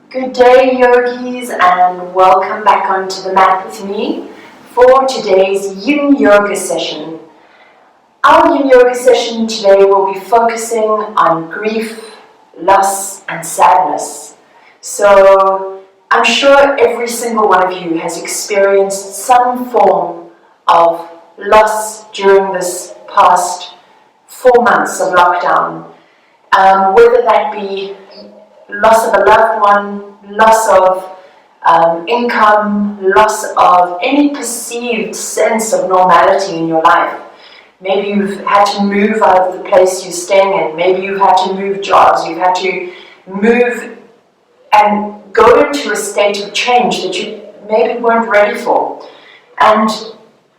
Good day, yogis, and welcome back onto the mat with me for today's Yin Yoga session. Our Yin Yoga session today will be focusing on grief, loss, and sadness. So I'm sure every single one of you has experienced some form of loss during this past 4 months of lockdown, whether that be loss of a loved one, loss of income, loss of any perceived sense of normality in your life. Maybe you've had to move out of the place you're staying in. Maybe you've had to move jobs. You've had to move and go into a state of change that you maybe weren't ready for. And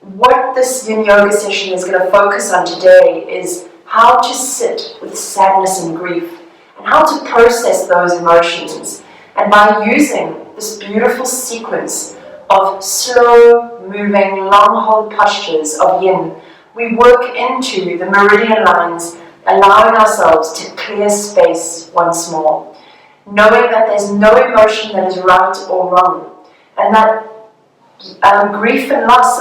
what this Yin Yoga session is going to focus on today is how to sit with sadness and grief, and how to process those emotions. And by using this beautiful sequence of slow moving, long hold postures of Yin, we work into the meridian lines, allowing ourselves to clear space once more, knowing that there's no emotion that is right or wrong, and that grief and loss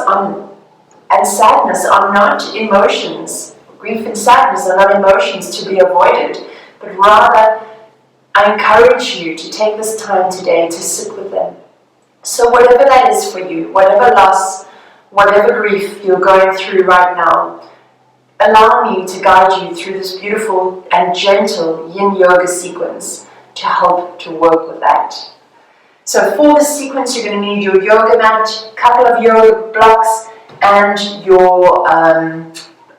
and sadness are not emotions. Grief and sadness are not emotions to be avoided, but rather I encourage you to take this time today to sit with them. So whatever that is for you, whatever loss, whatever grief you're going through right now, allow me to guide you through this beautiful and gentle Yin Yoga sequence to help to work with that. So for this sequence, you're going to need your yoga mat, a couple of yoga blocks, and your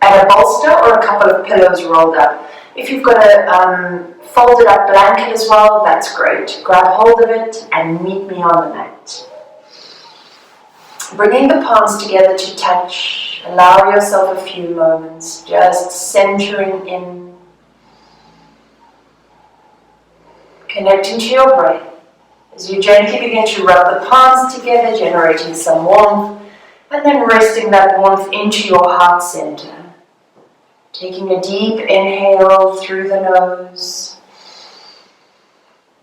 and a bolster or a couple of pillows rolled up. If you've got a folded up blanket as well, that's great. Grab hold of it and meet me on the mat. Bringing the palms together to touch, allow yourself a few moments, just centering in, connecting to your breath. As you gently begin to rub the palms together, generating some warmth, and then resting that warmth into your heart center. Taking a deep inhale through the nose.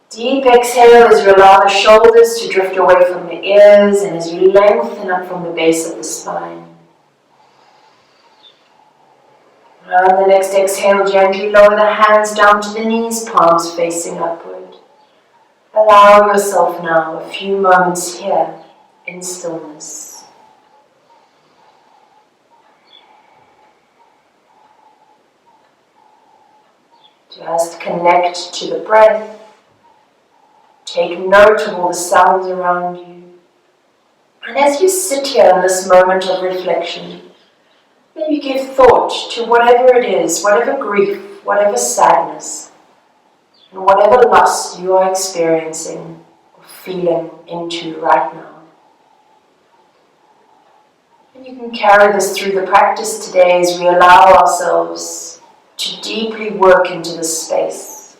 Deep exhale as you allow the shoulders to drift away from the ears and as you lengthen up from the base of the spine. On the next exhale, gently lower the hands down to the knees, palms facing upward. Allow yourself now a few moments here in stillness. Just connect to the breath. Take note of all the sounds around you. And as you sit here in this moment of reflection, maybe give thought to whatever it is, whatever grief, whatever sadness, and whatever loss you are experiencing or feeling into right now. And you can carry this through the practice today as we allow ourselves to deeply work into this space.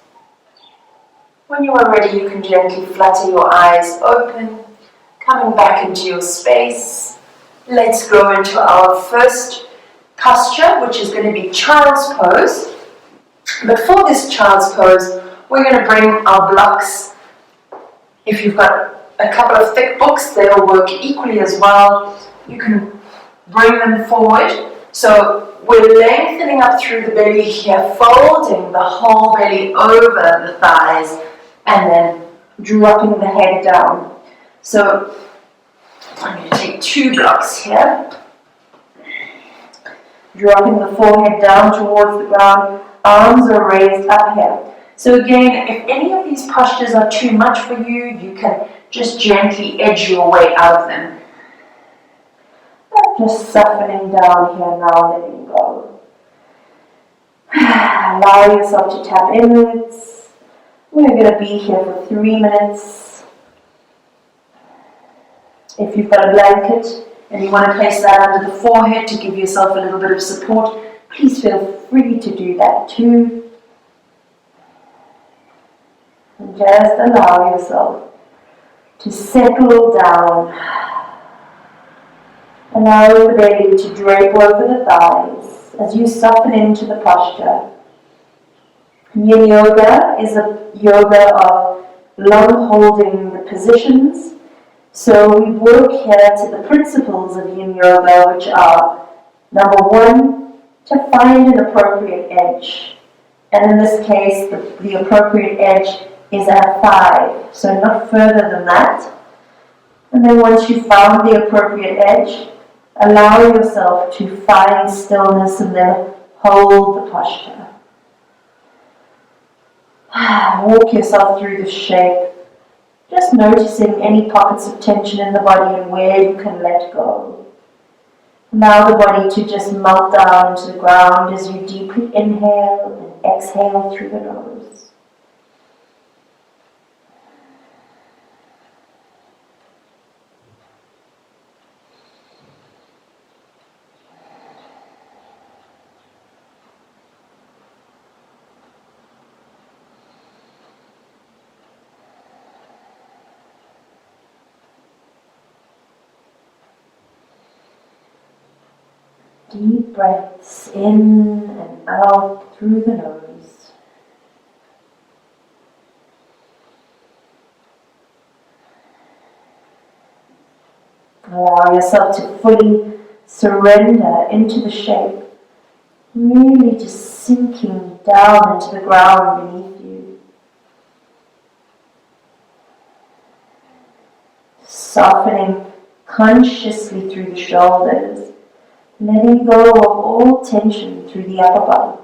When you are ready, you can gently flutter your eyes open, coming back into your space. Let's go into our first posture, which is going to be child's pose. But for this child's pose, we're going to bring our blocks. If you've got a couple of thick books, they'll work equally as well. You can bring them forward. So we're lengthening up through the belly here, folding the whole belly over the thighs, and then dropping the head down. So I'm going to take 2 blocks here, dropping the forehead down towards the ground, arms are raised up here. So again, if any of these postures are too much for you, you can just gently edge your way out of them. Just softening down here now, letting go. Allow yourself to tap inwards. We're going to be here for 3 minutes. If you've got a blanket and you want to place that under the forehead to give yourself a little bit of support, please feel free to do that too. And just allow yourself to settle down. Allow the belly to drape over the thighs as you soften into the posture. Yin Yoga is a yoga of long holding the positions. So we work here to the principles of Yin Yoga, which are, number one, to find an appropriate edge. And in this case, the appropriate edge is at 5, so not further than that. And then once you've found the appropriate edge, allow yourself to find stillness and then hold the posture. Walk yourself through the shape, just noticing any pockets of tension in the body and where you can let go. Allow the body to just melt down into the ground as you deeply inhale and exhale through the nose. Deep breaths in and out through the nose. Allow yourself to fully surrender into the shape, really just sinking down into the ground beneath you. Softening consciously through the shoulders, letting go of all tension through the upper body.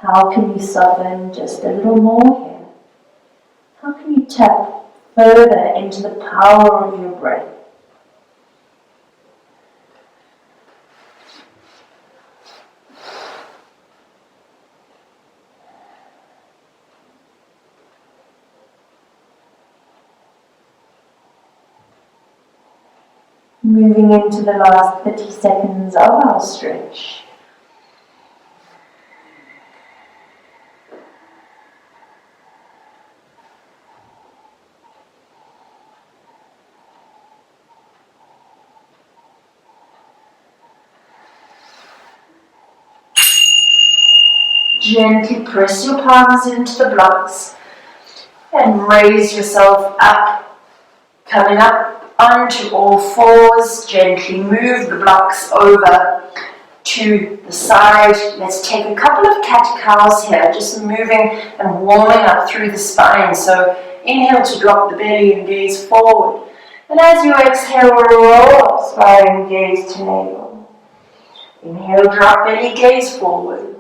How can you soften just a little more here? How can you tap further into the power of your breath? Moving into the last 30 seconds of our stretch. Gently press your palms into the blocks and raise yourself up. Coming up onto all fours, gently move the blocks over to the side. Let's take a couple of cat-cows here, just moving and warming up through the spine. So inhale to drop the belly and gaze forward. And as you exhale, roll up spine, gaze to navel. Inhale, drop belly, gaze forward.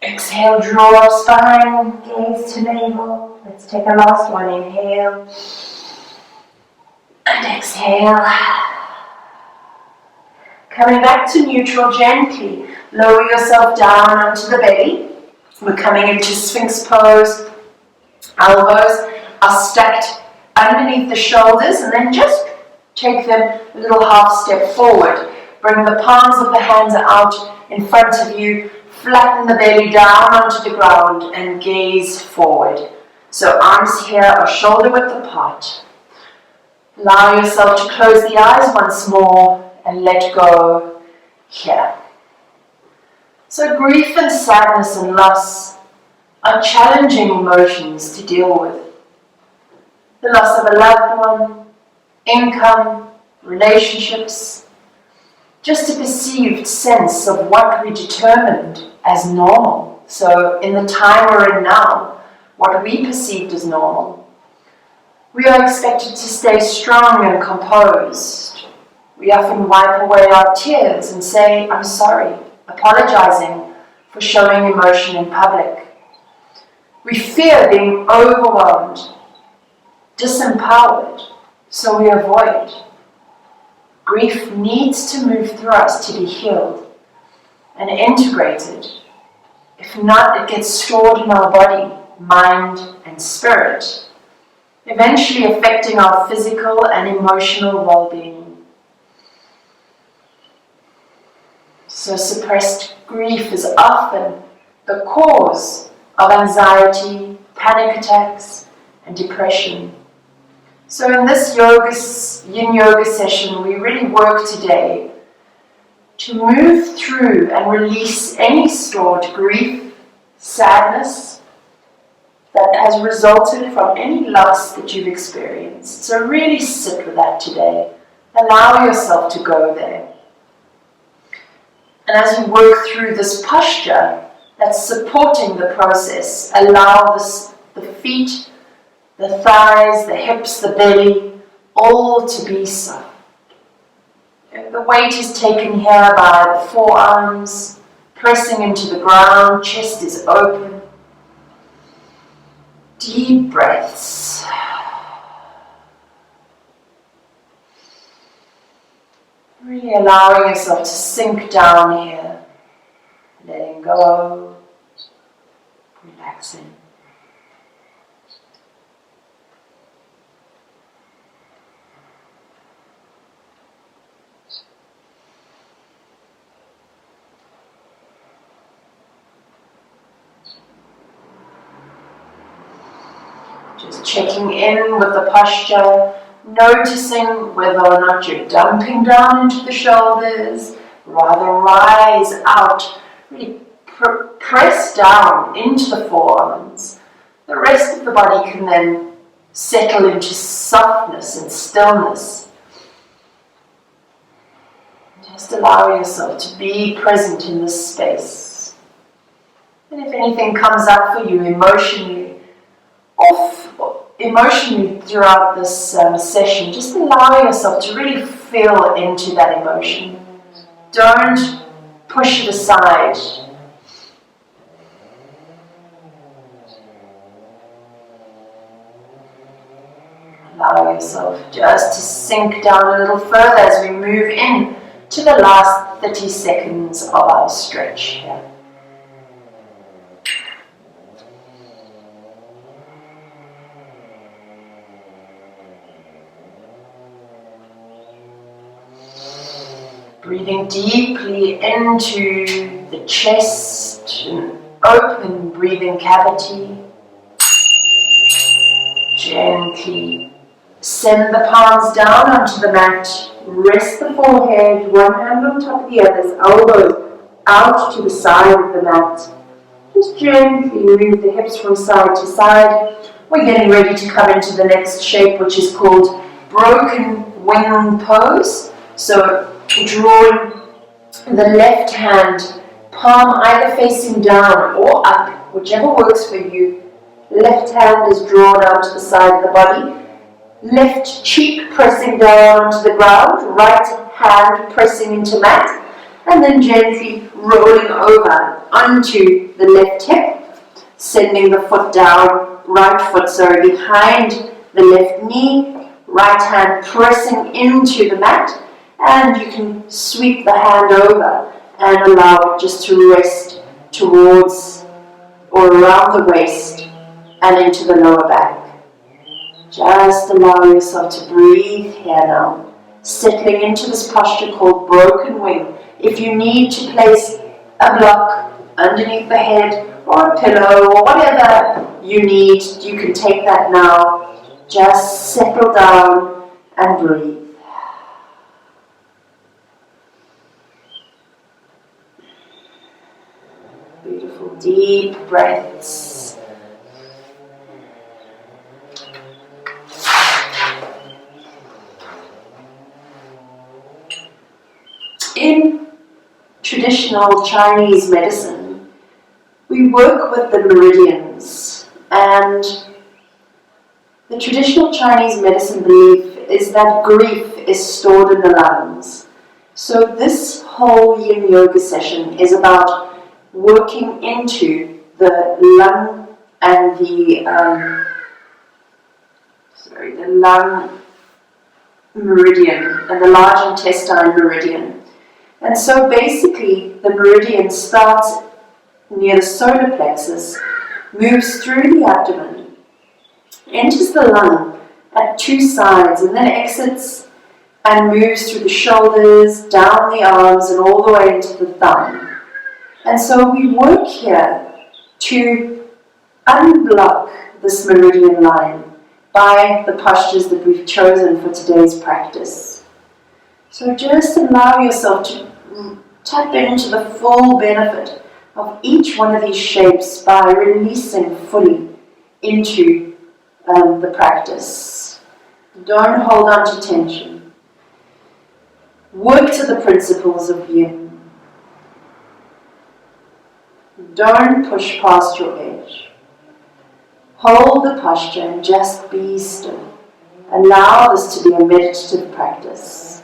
Exhale, draw up spine, gaze to navel. Let's take a last one. Inhale and exhale. Coming back to neutral gently. Lower yourself down onto the belly. We're coming into Sphinx pose. Elbows are stacked underneath the shoulders, and then just take them a little half step forward. Bring the palms of the hands out in front of you. Flatten the belly down onto the ground and gaze forward. So arms here are shoulder width apart. Allow yourself to close the eyes once more and let go here. So grief and sadness and loss are challenging emotions to deal with. The loss of a loved one, income, relationships, just a perceived sense of what we determined as normal. So in the time we're in now, what we perceived as normal, we are expected to stay strong and composed. We often wipe away our tears and say, I'm sorry, apologizing for showing emotion in public. We fear being overwhelmed, disempowered, so we avoid. Grief needs to move through us to be healed. and integrated. If not, it gets stored in our body, mind, and spirit, eventually affecting our physical and emotional well-being. So suppressed grief is often the cause of anxiety, panic attacks, and depression. So in this yin yoga session, we really work today to move through and release any stored grief, sadness that has resulted from any loss that you've experienced. So really sit with that today. Allow yourself to go there. And as you work through this posture that's supporting the process, allow the feet, the thighs, the hips, the belly, all to be soft. The weight is taken here by the forearms, pressing into the ground, chest is open. Deep breaths. Really allowing yourself to sink down here, letting go, relaxing. Just checking in with the posture, noticing whether or not you're dumping down into the shoulders, rather rise out, really press down into the forearms. The rest of the body can then settle into softness and stillness. Just allow yourself to be present in this space. And if anything comes up for you emotionally throughout this session, just allow yourself to really feel into that emotion. Don't push it aside. Allow yourself just to sink down a little further as we move in to the last 30 seconds of our stretch here. Breathing deeply into the chest, an open breathing cavity. Gently send the palms down onto the mat. Rest the forehead, one hand on top of the other, elbows out to the side of the mat. Just gently move the hips from side to side. We're getting ready to come into the next shape, which is called broken wing pose. So drawing the left hand, palm either facing down or up, whichever works for you. Left hand is drawn out to the side of the body. Left cheek pressing down onto the ground. Right hand pressing into mat. And then gently rolling over onto the left hip. Sending the foot down, right foot, behind the left knee. Right hand pressing into the mat. And you can sweep the hand over and allow it just to rest towards or around the waist and into the lower back. Just allow yourself to breathe here now, settling into this posture called broken wing. If you need to place a block underneath the head or a pillow or whatever you need, you can take that now. Just settle down and breathe. Beautiful deep breaths. In traditional Chinese medicine, we work with the meridians, and the traditional Chinese medicine belief is that grief is stored in the lungs. So this whole yin yoga session is about working into the lung and the lung meridian and the large intestine meridian. And so basically the meridian starts near the solar plexus, moves through the abdomen, enters the lung at two sides, and then exits and moves through the shoulders, down the arms, and all the way into the thumb. And so we work here to unblock this meridian line by the postures that we've chosen for today's practice. So just allow yourself to tap into the full benefit of each one of these shapes by releasing fully into the practice. Don't hold on to tension. Work to the principles of yin. Don't push past your edge. Hold the posture and just be still. Allow this to be a meditative practice.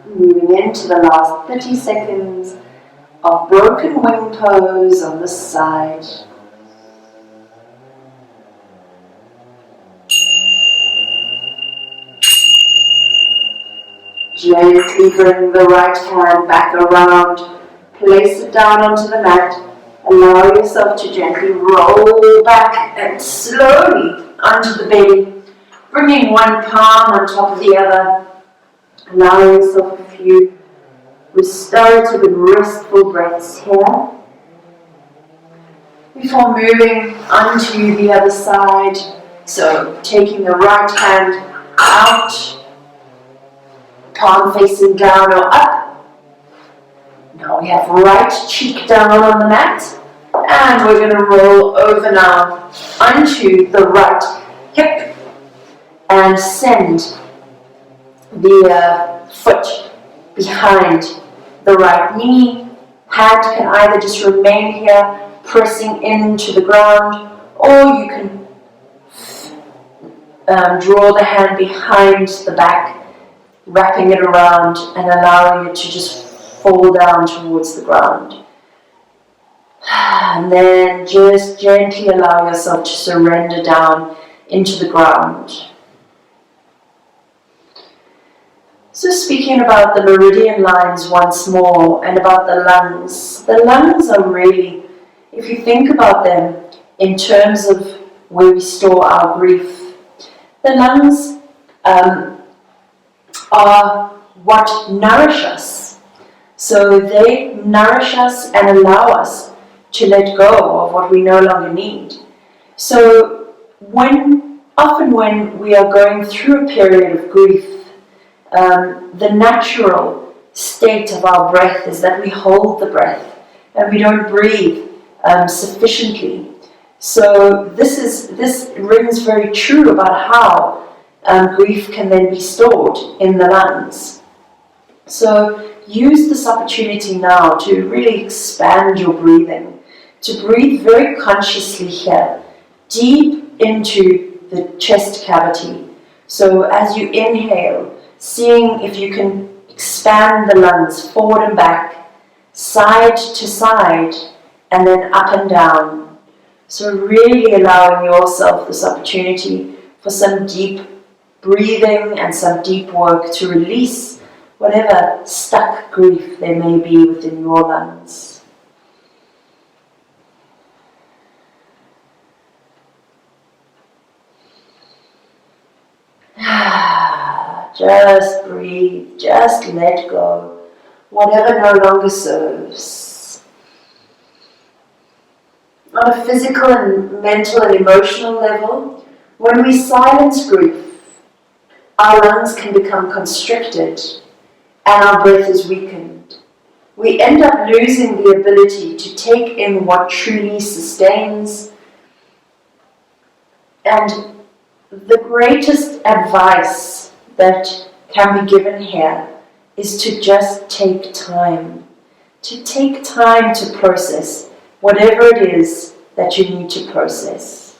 Moving into the last 30 seconds of broken wing pose on the side. Gently bring the right hand back around, place it down onto the mat, allow yourself to gently roll back and slowly onto the belly, bringing one palm on top of the other. Allow yourself a few restorative and restful breaths here before moving onto the other side. So taking the right hand out, palm facing down or up. Now we have right cheek down on the mat, and we're going to roll over now onto the right hip and send the foot behind the right knee. Hand can either just remain here, pressing into the ground, or you can draw the hand behind the back, wrapping it around and allowing it to just fall down towards the ground. And then just gently allow yourself to surrender down into the ground. So speaking about the meridian lines once more and about the lungs. The lungs are really, if you think about them in terms of where we store our grief, the lungs are what nourish us. So they nourish us and allow us to let go of what we no longer need. So often when we are going through a period of grief, the natural state of our breath is that we hold the breath and we don't breathe sufficiently. So this rings very true about how grief can then be stored in the lungs. So use this opportunity now to really expand your breathing, to breathe very consciously here, deep into the chest cavity. So as you inhale, seeing if you can expand the lungs forward and back, side to side, and then up and down. So really allowing yourself this opportunity for some deep breathing and some deep work to release whatever stuck grief there may be within your lungs. Just breathe, just let go, whatever no longer serves. On a physical and mental and emotional level, when we silence grief, our lungs can become constricted and our breath is weakened. We end up losing the ability to take in what truly sustains. And the greatest advice that can be given here is to just take time. To take time to process whatever it is that you need to process.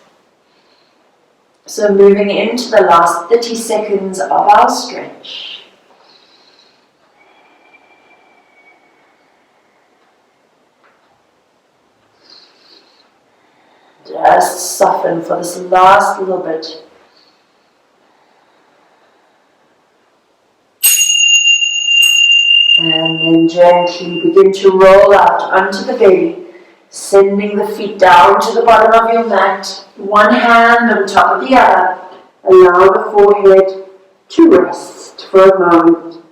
So moving into the last 30 seconds of our stretch. soften for this last little bit. And then gently begin to roll out onto the belly, sending the feet down to the bottom of your mat. One hand on top of the other. Allow the forehead to rest for a moment.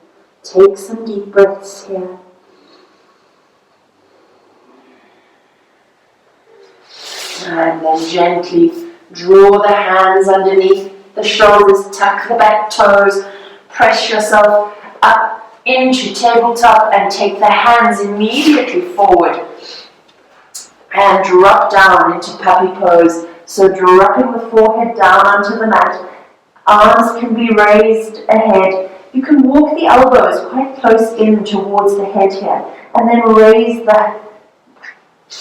Take some deep breaths here. And then gently draw the hands underneath the shoulders, tuck the back toes, press yourself up into tabletop and take the hands immediately forward and drop down into puppy pose. So dropping the forehead down onto the mat, arms can be raised ahead. You can walk the elbows quite close in towards the head here and then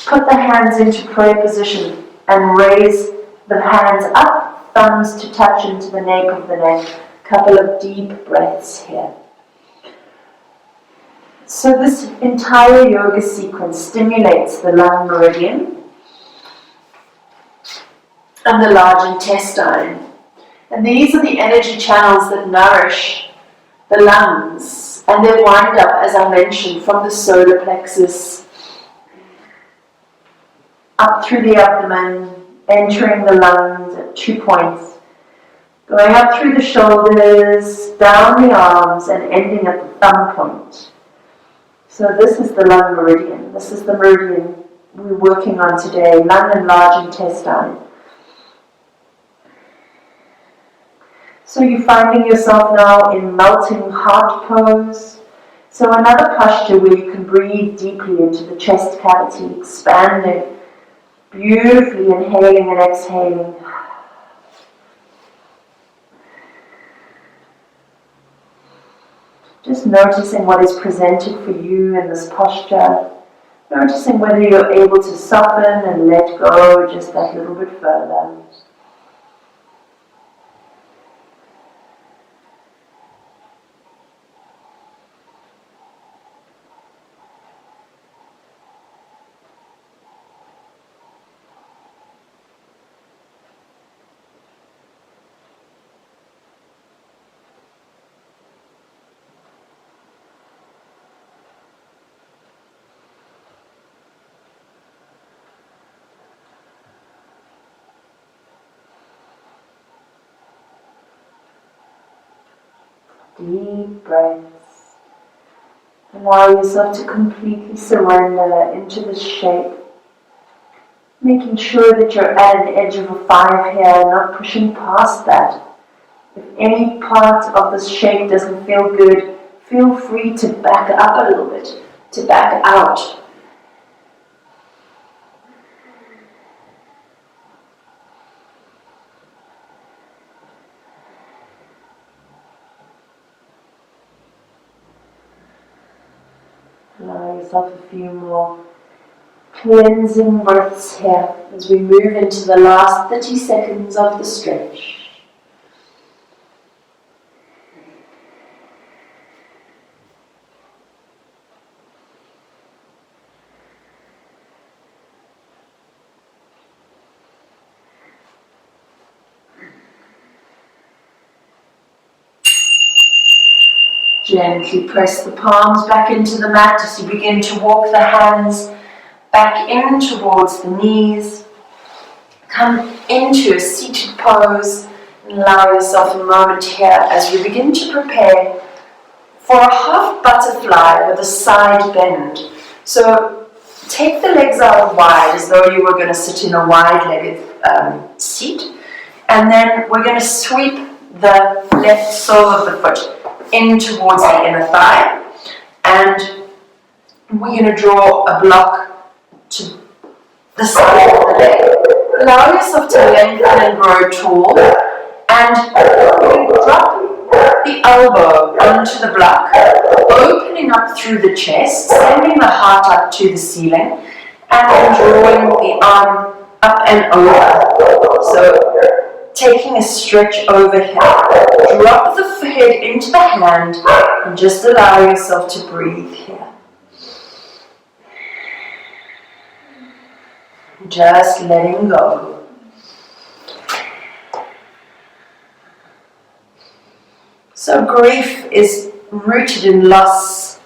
put the hands into prayer position and raise the hands up, thumbs to touch into the nape of the neck. Couple of deep breaths here. So this entire yoga sequence stimulates the lung meridian and the large intestine. And these are the energy channels that nourish the lungs. And they wind up, as I mentioned, from the solar plexus up through the abdomen, entering the lungs at 2 points, going up through the shoulders, down the arms, and ending at the thumb point. So this is the lung meridian. This is the meridian we're working on today, lung and large intestine. So you're finding yourself now in melting heart pose. So another posture where you can breathe deeply into the chest cavity, expanding, beautifully inhaling and exhaling. Just noticing what is presented for you in this posture. Noticing whether you're able to soften and let go just that little bit further. Deep breaths. Allow yourself to completely surrender into this shape. Making sure that you're at an edge of a 5 here, not pushing past that. If any part of this shape doesn't feel good, feel free to back up a little bit, to back out. Allow yourself a few more cleansing breaths here as we move into the last 30 seconds of the stretch. Gently press the palms back into the mat as you begin to walk the hands back in towards the knees. Come into a seated pose and allow yourself a moment here as we begin to prepare for a half butterfly with a side bend. So take the legs out wide as though you were going to sit in a wide-legged seat, and then we're going to sweep the left sole of the foot in towards the inner thigh, and we're going to draw a block to the side of the leg. Allow yourself to lengthen and grow tall, and drop the elbow onto the block, opening up through the chest, sending the heart up to the ceiling, and then drawing the arm up and over. So taking a stretch over here. Drop the head into the hand and just allow yourself to breathe here. Just letting go. So grief is rooted in loss.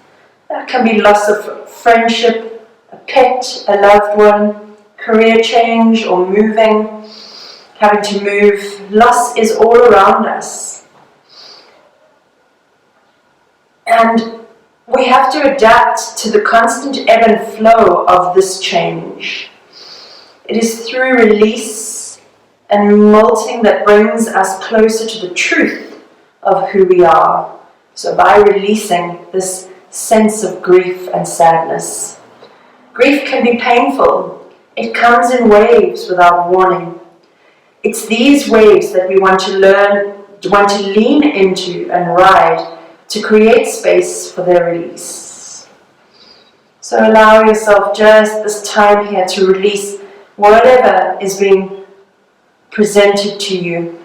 That can be loss of friendship, a pet, a loved one, career change or moving, having to move. Loss is all around us. And we have to adapt to the constant ebb and flow of this change. It is through release and molting that brings us closer to the truth of who we are. So by releasing this sense of grief and sadness. Grief can be painful. It comes in waves without warning. It's these waves that we want to lean into and ride to create space for their release. So allow yourself just this time here to release whatever is being presented to you.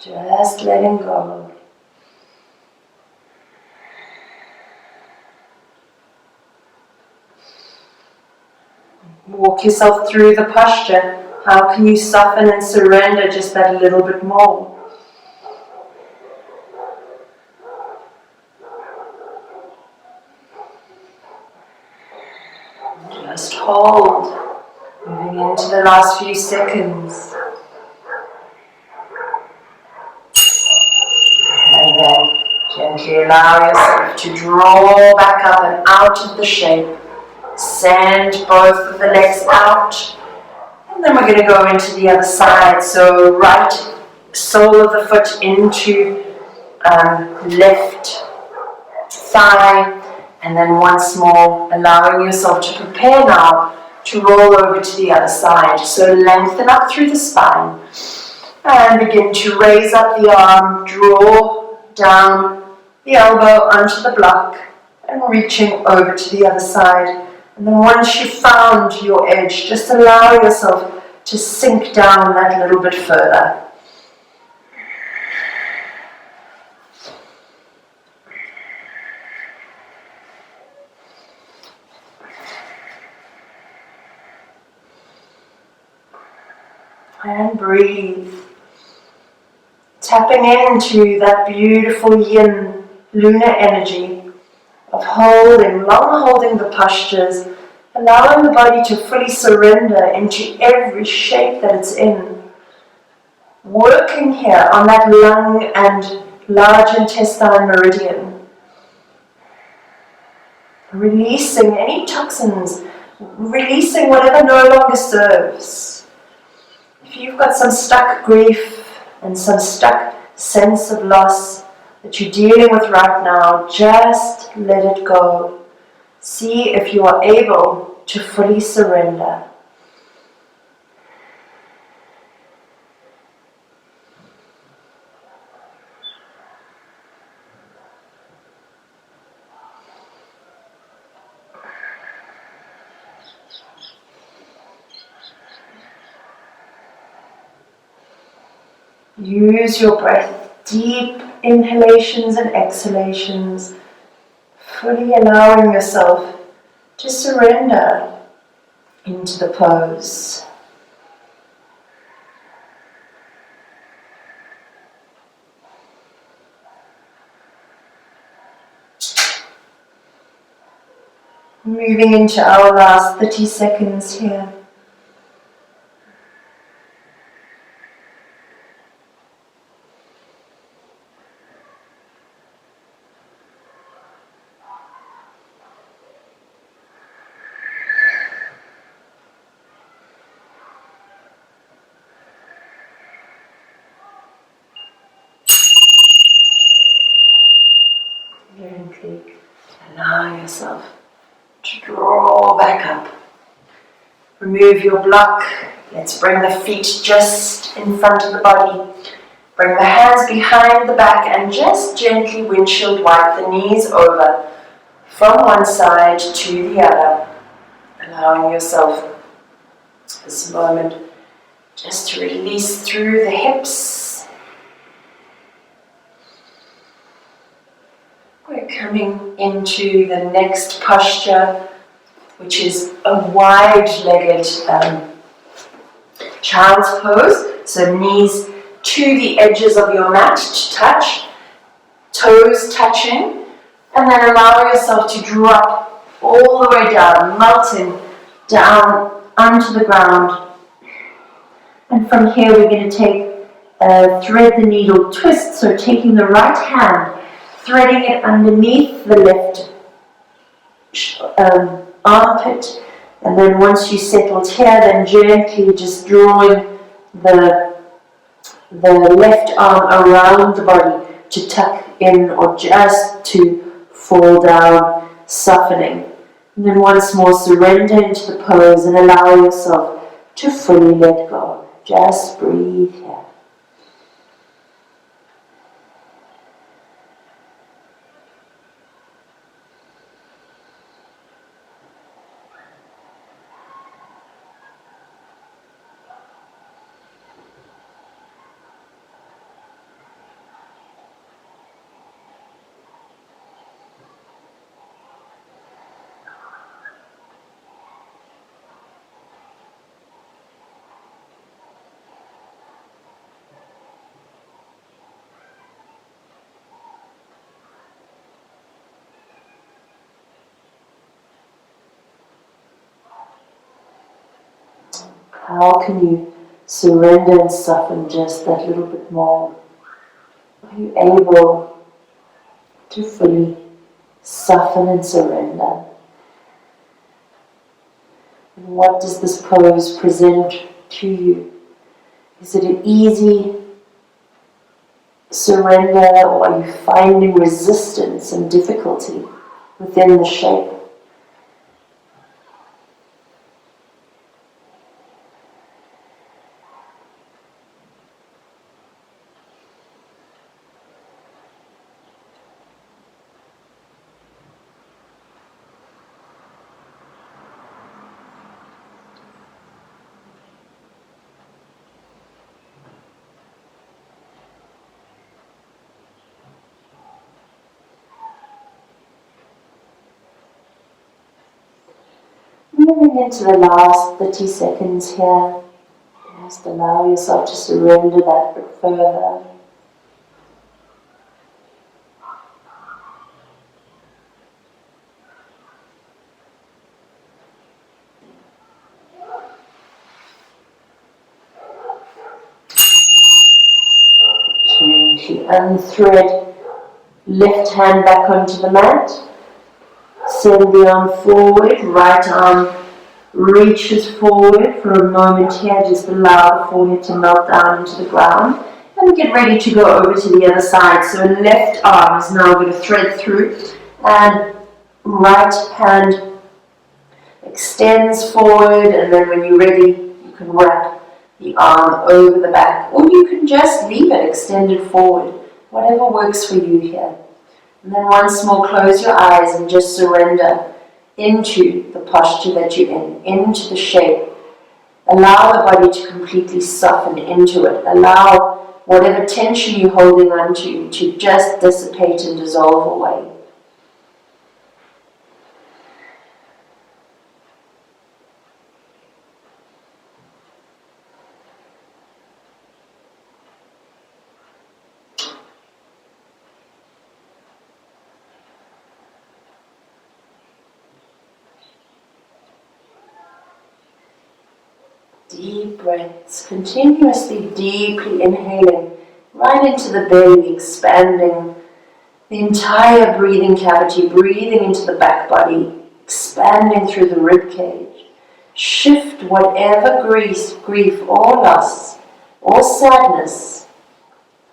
Just letting go. Walk yourself through the posture. How can you soften and surrender just that little bit more? Just hold. Moving into the last few seconds. And then gently allow yourself to draw back up and out of the shape. Send both of the legs out. And then we're going to go into the other side. So right sole of the foot into left thigh. And then once more, allowing yourself to prepare now to roll over to the other side. So lengthen up through the spine. And begin to raise up the arm, draw down the elbow onto the block. And reaching over to the other side. And then once you've found your edge, just allow yourself to sink down that little bit further. And breathe. Tapping into that beautiful yin lunar energy of long holding the postures, allowing the body to fully surrender into every shape that it's in. Working here on that lung and large intestine meridian. Releasing any toxins, releasing whatever no longer serves. If you've got some stuck grief and some stuck sense of loss that you're dealing with right now, just let it go. See if you are able to fully surrender. Use your breath, deep inhalations and exhalations, fully allowing yourself to surrender into the pose. Moving into our last 30 seconds here. Gently allow yourself to draw back up. Remove your block. Let's bring the feet just in front of the body. Bring the hands behind the back and just gently windshield wipe the knees over from one side to the other. Allowing yourself this moment just to release through the hips. coming into the next posture, which is a wide-legged child's pose. So knees to the edges of your mat to touch, toes touching, and then allow yourself to drop all the way down, melting down onto the ground. And from here we're going to take thread the needle twist, so taking the right hand, threading it underneath the left armpit, and then once you settled here, then gently just drawing the left arm around the body to tuck in or just to fall down, softening. And then once more surrender into the pose and allow yourself to fully let go. Just breathe here. How can you surrender and soften just that little bit more? Are you able to fully soften and surrender? And what does this pose present to you? Is it an easy surrender, or are you finding resistance and difficulty within the shape? Moving into the last 30 seconds here, just allow yourself to surrender that bit further. Gently unthread, left hand back onto the mat. Send the arm forward, right arm reaches forward for a moment here. Just allow the forehead to melt down into the ground. And get ready to go over to the other side. So left arm is now going to thread through, and right hand extends forward, and then when you're ready, you can wrap the arm over the back, or you can just leave it extended forward, whatever works for you here. And then once more, close your eyes and just surrender into the posture that you're in, into the shape. Allow the body to completely soften into it. Allow whatever tension you're holding on to just dissipate and dissolve away. Deep breaths, continuously deeply inhaling right into the belly, expanding the entire breathing cavity, breathing into the back body, expanding through the rib cage. Shift whatever grief or loss or sadness,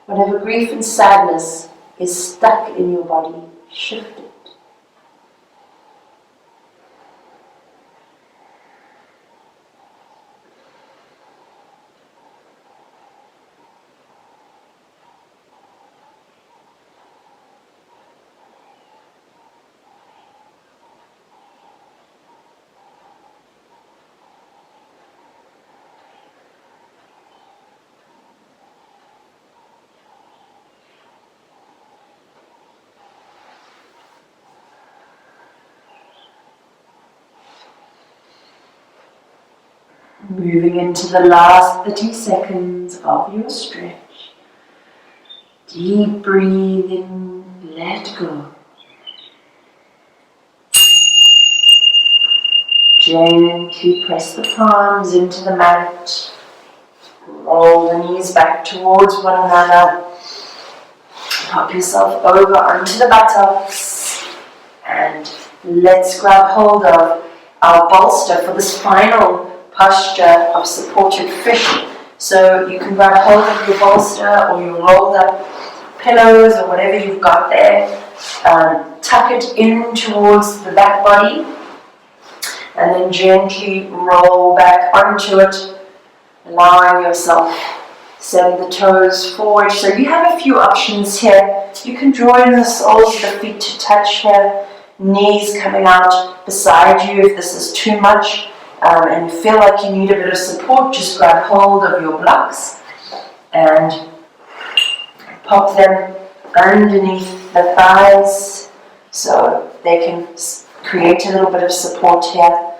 whatever grief and sadness is stuck in your body, shift it. Moving into the last 30 seconds of your stretch. Deep breathing, let go. Gently press the palms into the mat. Roll the knees back towards one another. Pop yourself over onto the buttocks. And let's grab hold of our bolster for this final posture of supported fish. So you can grab hold of your bolster or your rolled up pillows or whatever you've got there. Tuck it in towards the back body and then gently roll back onto it, allowing yourself send the toes forward. So you have a few options here. You can draw in the soles of the feet to touch here, knees coming out beside you if this is too much. And you feel like you need a bit of support, just grab hold of your blocks and pop them underneath the thighs so they can create a little bit of support here.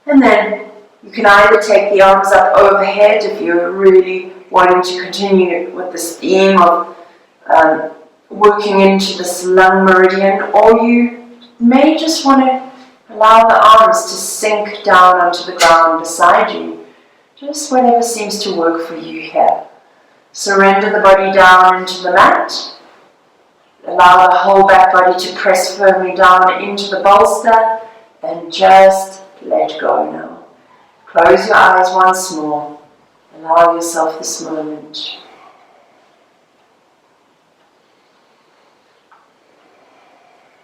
And then you can either take the arms up overhead if you're really wanting to continue with this theme of working into this lung meridian, or you may just want to allow the arms to sink down onto the ground beside you, just whatever seems to work for you here. Surrender the body down into the mat. Allow the whole back body to press firmly down into the bolster and just let go now. Close your eyes once more. Allow yourself this moment.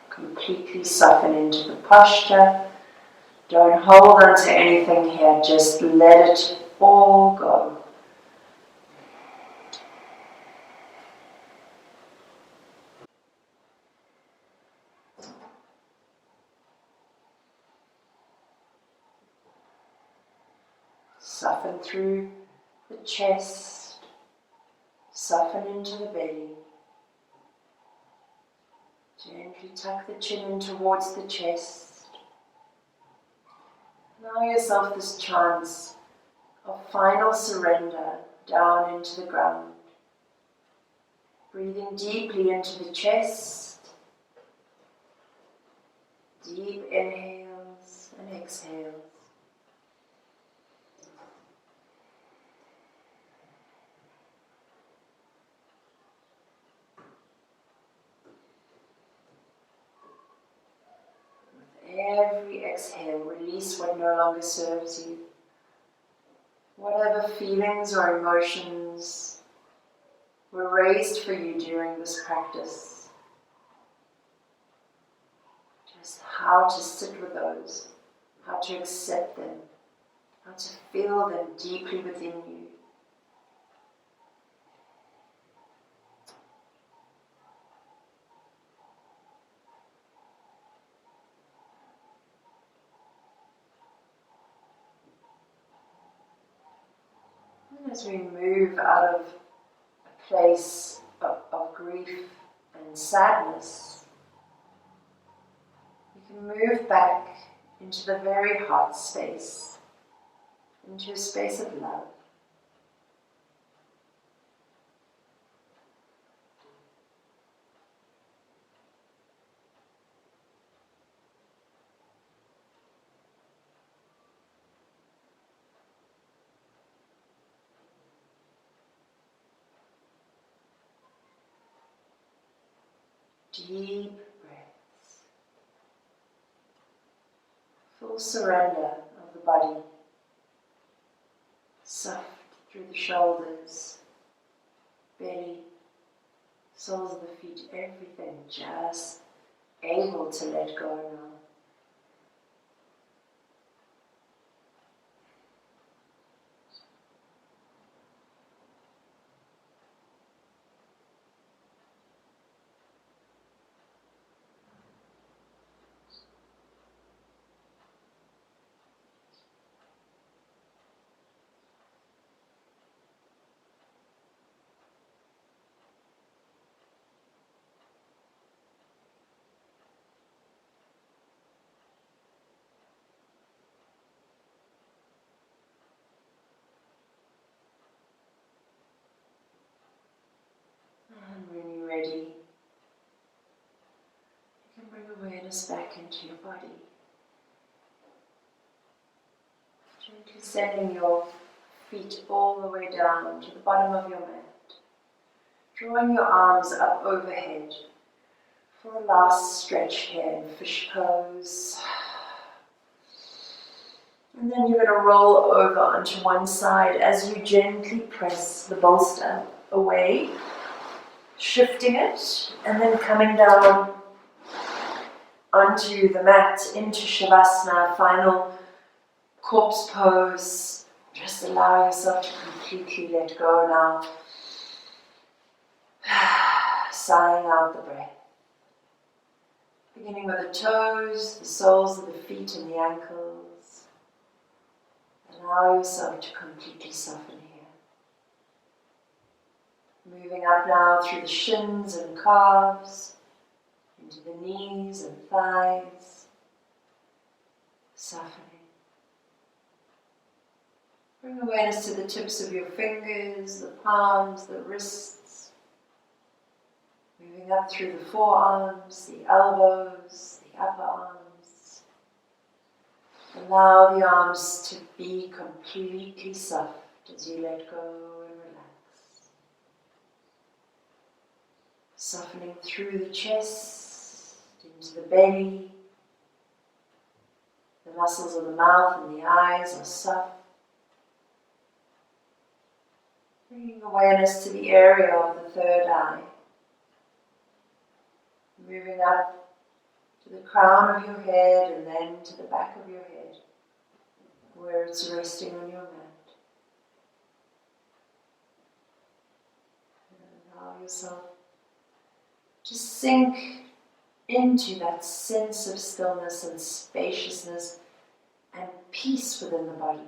Completely soften into the posture. Don't hold on to anything here, just let it all go. Soften through the chest, soften into the belly. Gently tuck the chin in towards the chest. Allow yourself this chance of final surrender down into the ground. Breathing deeply into the chest. Deep inhales and exhales. Every exhale, release what no longer serves you. Whatever feelings or emotions were raised for you during this practice, just how to sit with those, how to accept them, how to feel them deeply within you. As we move out of a place of grief and sadness, we can move back into the very heart space, into a space of love. Deep breaths. Full surrender of the body. Soft through the shoulders, belly, soles of the feet, everything just able to let go now. into your body. Gently sending your feet all the way down to the bottom of your mat. Drawing your arms up overhead for a last stretch here in fish pose. And then you're going to roll over onto one side as you gently press the bolster away, shifting it, and then coming down onto the mat into Shavasana, final corpse pose. Just allow yourself to completely let go now. Sighing out the breath. Beginning with the toes, the soles of the feet and the ankles. Allow yourself to completely soften here. Moving up now through the shins and calves, into the knees and thighs. Softening. Bring awareness to the tips of your fingers, the palms, the wrists. Moving up through the forearms, the elbows, the upper arms. Allow the arms to be completely soft as you let go and relax. Softening through the chest, into the belly. The muscles of the mouth and the eyes are soft. Bringing awareness to the area of the third eye. Moving up to the crown of your head and then to the back of your head, where it's resting on your mat. And allow yourself to sink into that sense of stillness and spaciousness and peace within the body.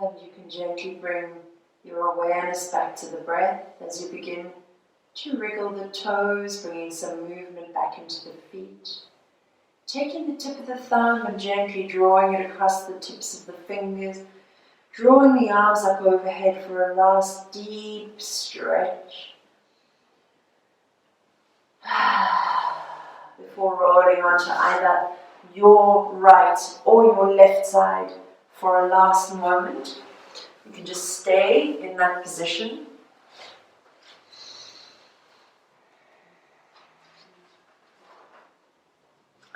And you can gently bring your awareness back to the breath as you begin to wriggle the toes, bringing some movement back into the feet. Taking the tip of the thumb and gently drawing it across the tips of the fingers, drawing the arms up overhead for a last deep stretch. Before rolling onto either your right or your left side for a last moment. You can just stay in that position.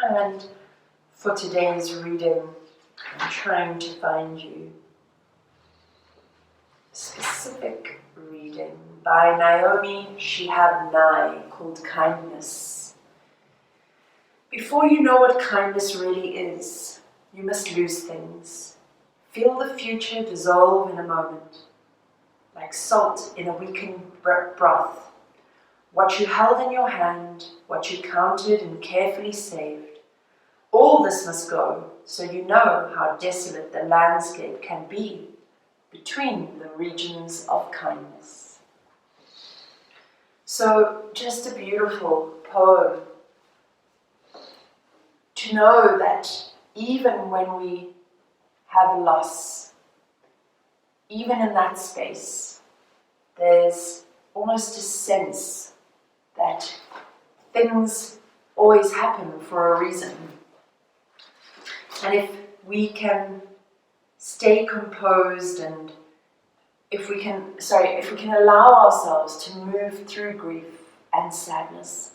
And for today's reading, I'm trying to find you a specific reading by Naomi Shihab Nye called Kindness. Before you know what kindness really is, you must lose things. Feel the future dissolve in a moment, like salt in a weakened broth. What you held in your hand, what you counted and carefully saved, all this must go, so you know how desolate the landscape can be between the regions of kindness. So, just a beautiful poem to know that even when we have loss, even in that space, there's almost a sense that things always happen for a reason. And if we can stay composed and if we can allow ourselves to move through grief and sadness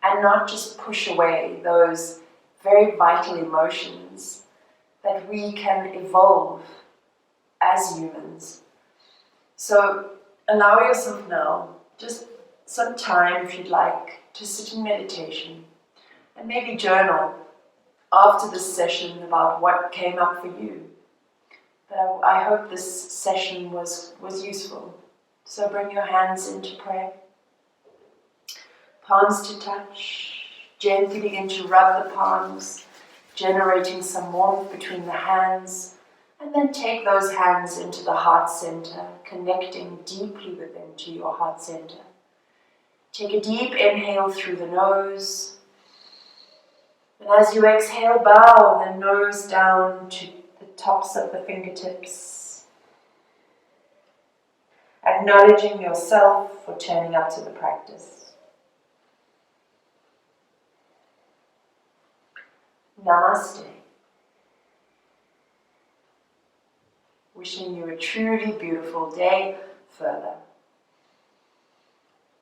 and not just push away those very vital emotions, that we can evolve as humans. So allow yourself now, just some time if you'd like, to sit in meditation and maybe journal after this session about what came up for you. But I hope this session was useful. So bring your hands into prayer. Palms to touch. Gently begin to rub the palms, generating some warmth between the hands, and then take those hands into the heart center, connecting deeply within to your heart center. Take a deep inhale through the nose, And as you exhale, bow the nose down to the tops of the fingertips, acknowledging yourself for turning up to the practice. Namaste. Wishing you a truly beautiful day further.